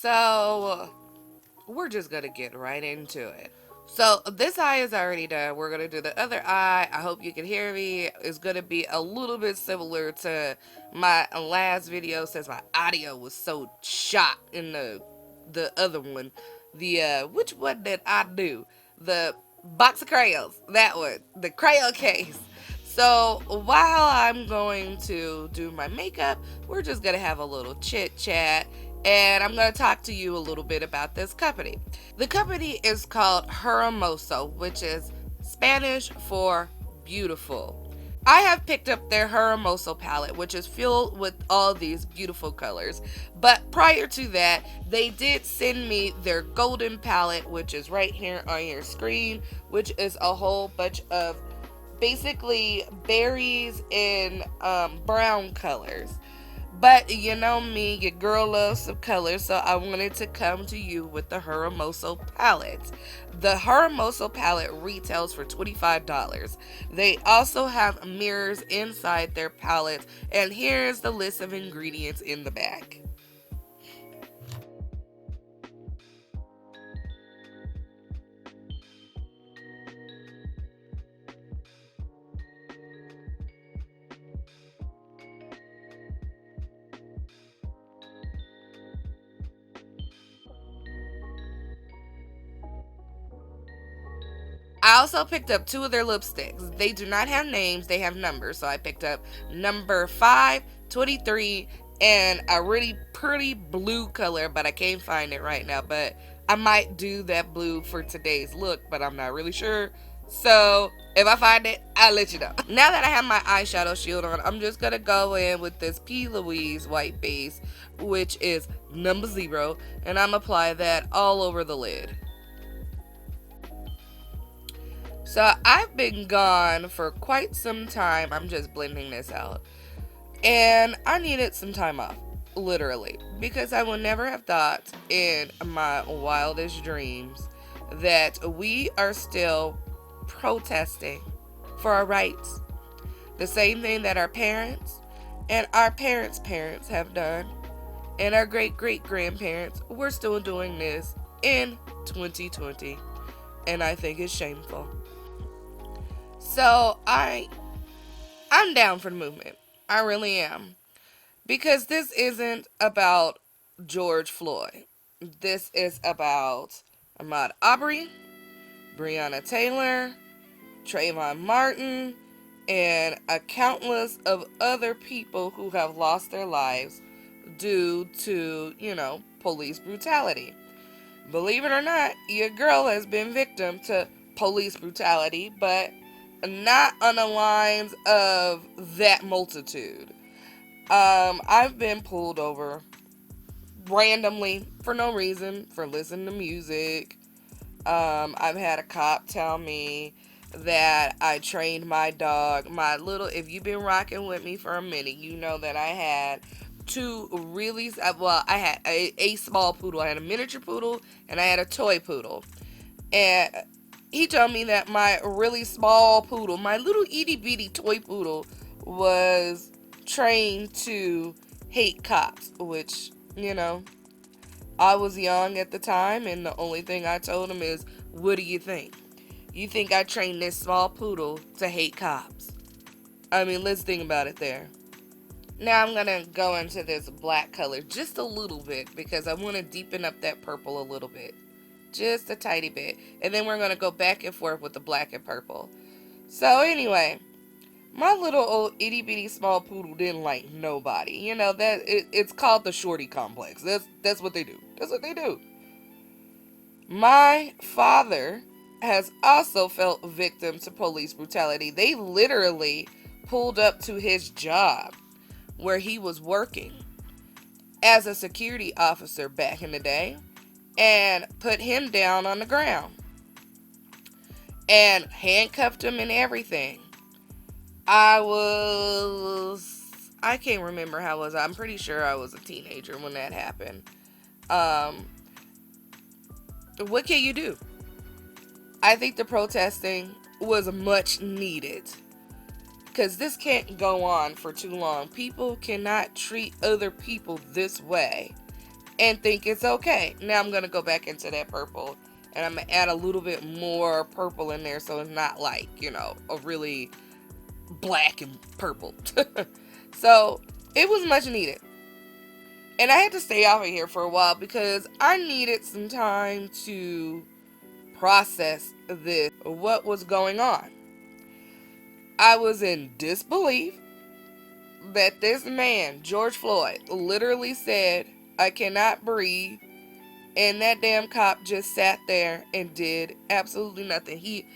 So we're just gonna get right into it. So this eye is already done. We're gonna do the other eye. I hope you can hear me. It's gonna be a little bit similar to my last video since my audio was so shot in the other one. The which one did I do? The box of crayons. That one. The crayon case. So while I'm going to do my makeup, we're just gonna have a little chit chat and I'm going to talk to you a little bit about this company. The company is called Hermoso, which is Spanish for beautiful. I have picked up their Hermoso palette, which is filled with all these beautiful colors. But prior to that, they did send me their golden palette, which is right here on your screen, which is a whole bunch of basically berries and brown colors. But you know me, your girl loves some color, so I wanted to come to you with the Hermoso palette. The Hermoso palette retails for $25. They also have mirrors inside their palette, and here's the list of ingredients in the back. I also picked up two of their lipsticks. They do not have names, they have numbers. So I picked up number 5, 23, and a really pretty blue color, but I can't find it right now. But I might do that blue for today's look, but I'm not really sure. So if I find it, I'll let you know. Now that I have my eyeshadow shield on, I'm just gonna go in with this P. Louise white base, which is number 0, and I'm apply that all over the lid. So I've been gone for quite some time. I'm just blending this out. And I needed some time off, literally, because I would never have thought in my wildest dreams that we are still protesting for our rights. The same thing that our parents and our parents' parents have done, and our great great grandparents, we're still doing this in 2020. And I think it's shameful. So I'm down for the movement. I really am. Because this isn't about George Floyd. This is about Ahmaud Arbery, Breonna Taylor, Trayvon Martin, and a countless of other people who have lost their lives due to, police brutality. Believe it or not, your girl has been victim to police brutality, but not on the lines of that multitude. I've been pulled over randomly for no reason for listening to music. I've had a cop tell me that I trained my dog. If you've been rocking with me for a minute, you know that I had two really, I had a small poodle. I had a miniature poodle and I had a toy poodle. And he told me that my really small poodle, my little itty bitty toy poodle, was trained to hate cops, which, I was young at the time, and the only thing I told him is, what do you think? You think I trained this small poodle to hate cops? I mean, let's think about it there. Now I'm going to go into this black color just a little bit because I want to deepen up that purple a little bit. Just a tiny bit. And then we're going to go back and forth with the black and purple. So anyway, my little old itty bitty small poodle didn't like nobody. It's called the shorty complex. That's what they do. That's what they do. My father has also felt victim to police brutality. They literally pulled up to his job where he was working as a security officer back in the day and put him down on the ground and handcuffed him and everything. I can't remember how I was. I'm pretty sure I was a teenager when that happened. What can you do? I think the protesting was much needed. Because this can't go on for too long. People cannot treat other people this way. and think it's okay. Now I'm going to go back into that purple, and I'm going to add a little bit more purple in there so it's not like, a really black and purple. So it was much needed. And I had to stay off of here for a while because I needed some time to process what was going on. I was in disbelief that this man, George Floyd, literally said, "I cannot breathe," and that damn cop just sat there and did absolutely nothing. He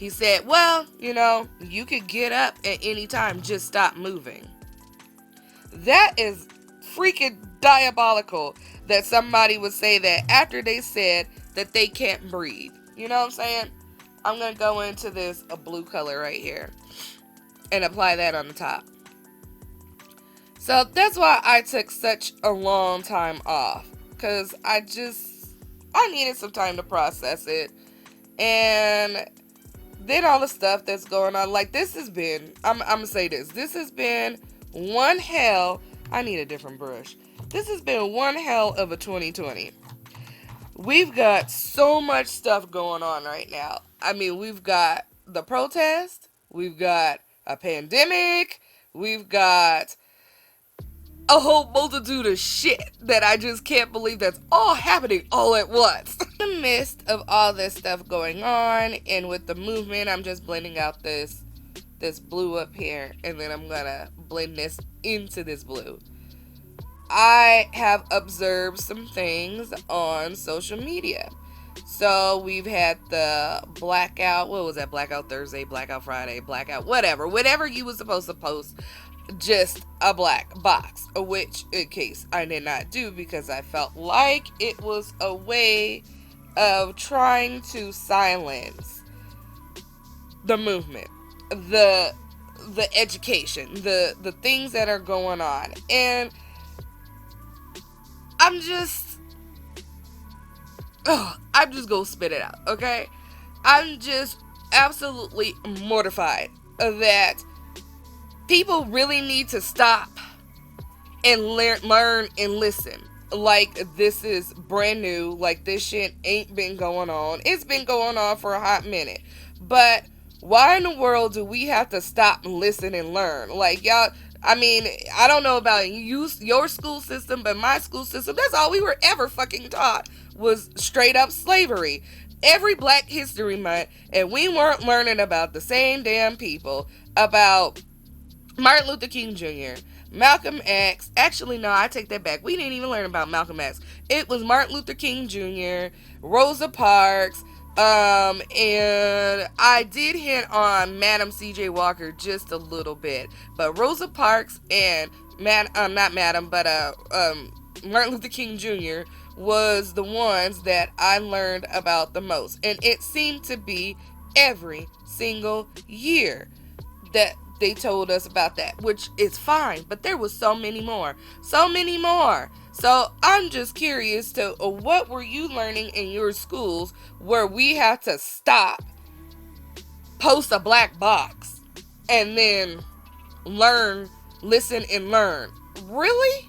said, "Well, you could get up at any time, just stop moving." That is freaking diabolical that somebody would say that after they said that they can't breathe. You know what I'm saying? I'm going to go into this a blue color right here and apply that on the top. So that's why I took such a long time off, because I needed some time to process it. And then all the stuff that's going on, like this has been, I'm going to say this has been one hell, I need a different brush. This has been one hell of a 2020. We've got so much stuff going on right now. I mean, we've got the protest, we've got a pandemic, we've got a whole multitude of shit that I just can't believe that's all happening all at once. In the midst of all this stuff going on, and with the movement, I'm just blending out this blue up here, and then I'm gonna blend this into this blue. I have observed some things on social media. So we've had the blackout, what was that, blackout Thursday, blackout Friday, blackout, whatever you were supposed to post, just a black box, which in case I did not do because I felt like it was a way of trying to silence the movement, the education, the things that are going on. And I'm just gonna spit it out, okay? I'm just absolutely mortified that people really need to stop and learn and listen. Like, this is brand new. Like, this shit ain't been going on. It's been going on for a hot minute. But why in the world do we have to stop and listen and learn? Like, y'all, I mean, I don't know about your school system, but my school system, that's all we were ever fucking taught was straight up slavery. Every Black History Month, and we weren't learning about the same damn people, about Martin Luther King Jr., Malcolm X. Actually, no, I take that back. We didn't even learn about Malcolm X. It was Martin Luther King Jr., Rosa Parks, and I did hit on Madam C.J. Walker just a little bit. But Rosa Parks and Martin Luther King Jr. was the ones that I learned about the most. And it seemed to be every single year that they told us about that, which is fine, but there was so many more. So I'm just curious to what were you learning in your schools where we had to stop, post a black box, and then listen and learn? Really?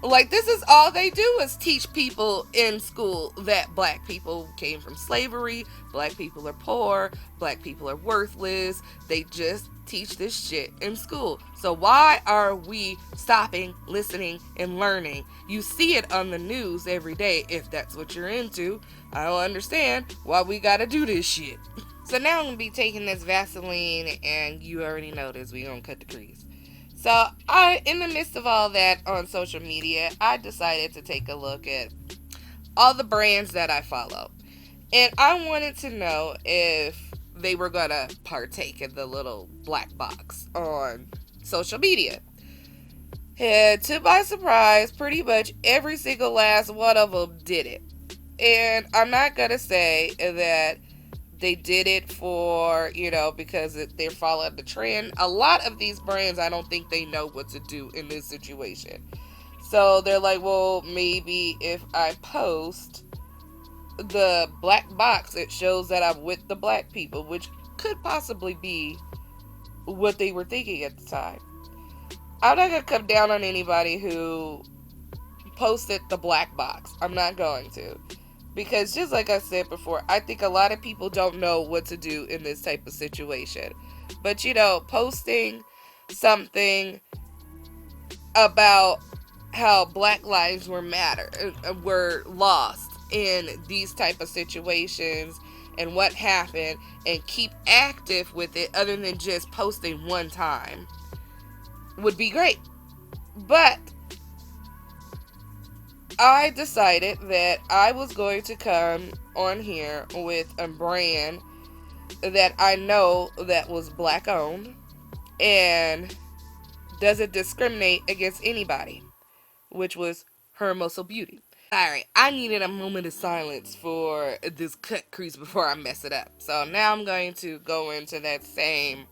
Like, this is all they do is teach people in school that Black people came from slavery, Black people are poor, Black people are worthless. They just teach this shit in school. So why are we stopping, listening, and learning? You see it on the news every day if that's what you're into. I don't understand why we gotta do this shit. So now I'm gonna be taking this Vaseline, and you already know this, we gonna cut the crease. So, in the midst of all that on social media, I decided to take a look at all the brands that I follow. And I wanted to know if they were going to partake in the little black box on social media. And to my surprise, pretty much every single last one of them did it. And I'm not going to say that they did it for, because they're following the trend. A lot of these brands, I don't think they know what to do in this situation. So they're like, well, maybe if I post the black box, it shows that I'm with the Black people, which could possibly be what they were thinking at the time. I'm not going to come down on anybody who posted the black box. I'm not going to. Because just like I said before, I think a lot of people don't know what to do in this type of situation. But posting something about how black lives were lost in these type of situations and what happened, and keep active with it other than just posting one time would be great. But I decided that I was going to come on here with a brand that I know that was black owned and doesn't discriminate against anybody, which was Hermoso Beauty. Alright, I needed a moment of silence for this cut crease before I mess it up. So now I'm going to go into that same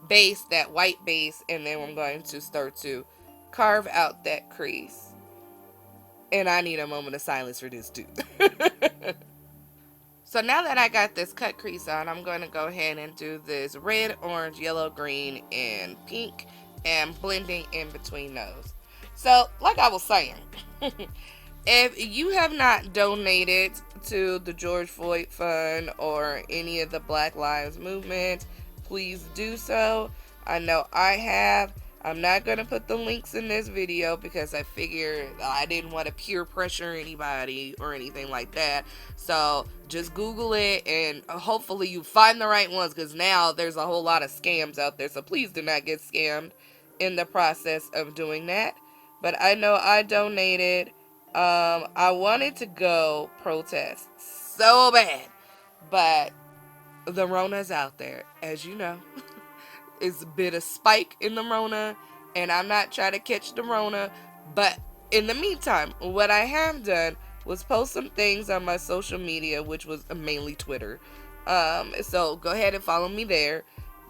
base, that white base, and then I'm going to start to carve out that crease. And I need a moment of silence for this too. So now that I got this cut crease on, I'm going to go ahead and do this red, orange, yellow, green, and pink, and blending in between those. So, like I was saying, if you have not donated to the George Floyd Fund or any of the Black Lives Movement, please do so. I know I have. I'm not going to put the links in this video because I figured I didn't want to peer pressure anybody or anything like that. So just Google it and hopefully you find the right ones, because now there's a whole lot of scams out there. So please do not get scammed in the process of doing that. But I know I donated. I wanted to go protest so bad, but the Rona's out there, as you know. It's a bit of spike in the Rona, and I'm not trying to catch the Rona. But in the meantime, what I have done was post some things on my social media, which was mainly Twitter. So go ahead and follow me there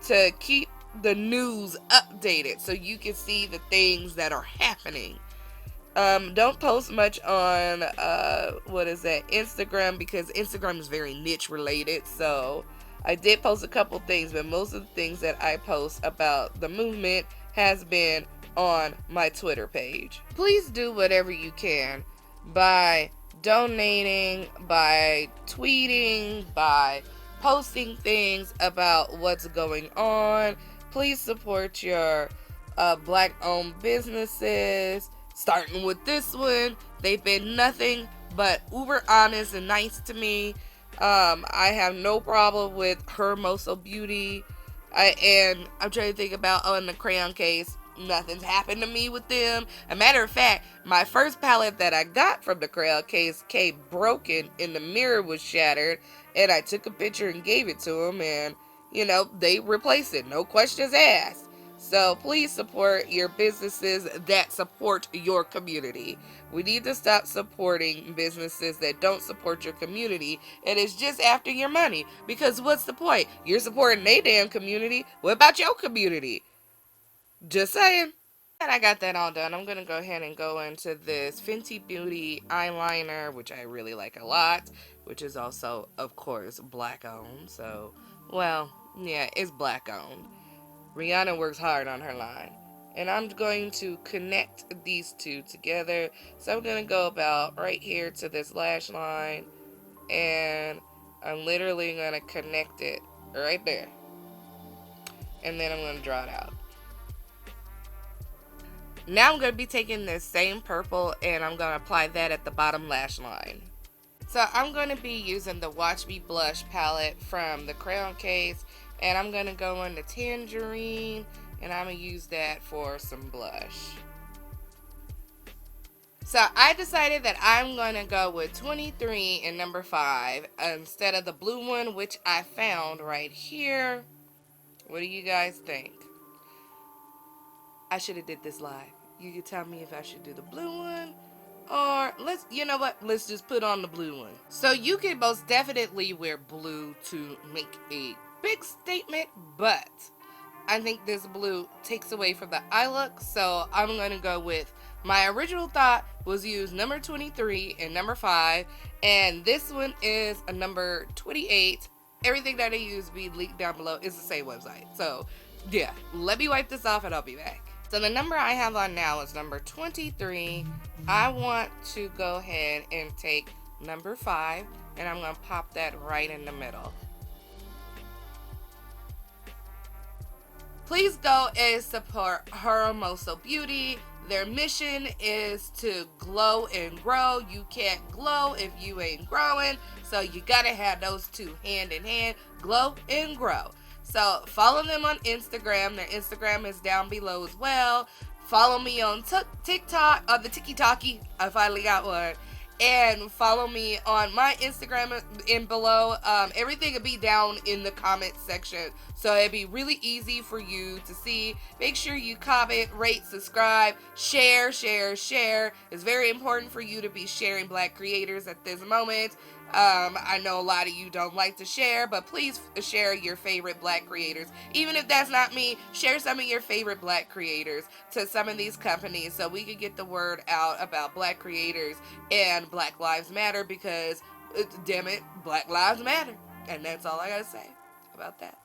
to keep the news updated so you can see the things that are happening. Don't post much on Instagram, because Instagram is very niche related. So I did post a couple things, but most of the things that I post about the movement has been on my Twitter page. Please do whatever you can by donating, by tweeting, by posting things about what's going on. Please support your black-owned businesses. Starting with this one, they've been nothing but uber honest and nice to me. I have no problem with Hermoso Beauty. And I'm trying to think about on the crayon case, nothing's happened to me with them. A matter of fact, my first palette that I got from the crayon case came broken and the mirror was shattered, and I took a picture and gave it to them, and they replaced it, no questions asked. So please support your businesses that support your community. We need to stop supporting businesses that don't support your community and it's just after your money. Because what's the point? You're supporting their damn community. What about your community? Just saying. And I got that all done. I'm going to go ahead and go into this Fenty Beauty eyeliner, which I really like a lot, which is also, of course, black owned. So, well, yeah, it's black owned. Rihanna works hard on her line. And I'm going to connect these two together. So I'm going to go about right here to this lash line. And I'm literally going to connect it right there. And then I'm going to draw it out. Now I'm going to be taking this same purple and I'm going to apply that at the bottom lash line. So I'm going to be using the Watch Me Blush palette from the crayon case. And I'm going to go into Tangerine, and I'm going to use that for some blush. So I decided that I'm going to go with 23 and number 5 instead of the blue one, which I found right here. What do you guys think? I should have did this live. You can tell me if I should do the blue one, or let's just put on the blue one. So you can most definitely wear blue to make a big statement, but I think this blue takes away from the eye look, so I'm going to go with my original thought was use number 23 and number 5, and this one is a number 28. Everything that I use be linked down below. It's the same website. So yeah, let me wipe this off and I'll be back. So the number I have on now is number 23. I want to go ahead and take number 5, and I'm going to pop that right in the middle. Please go and support Hermoso Beauty. Their mission is to glow and grow. You can't glow if you ain't growing. So you gotta have those two hand in hand, glow and grow. So follow them on Instagram. Their Instagram is down below as well. Follow me on TikTok, the Tiki-Talkie. I finally got one. And follow me on my Instagram in below. Everything will be down in the comment section. So it'll be really easy for you to see. Make sure you comment, rate, subscribe, share. It's very important for you to be sharing Black creators at this moment. I know a lot of you don't like to share, but please share your favorite Black creators. Even if that's not me, share some of your favorite Black creators to some of these companies so we can get the word out about Black creators and Black Lives Matter, because, damn it, Black Lives Matter. And that's all I gotta say about that.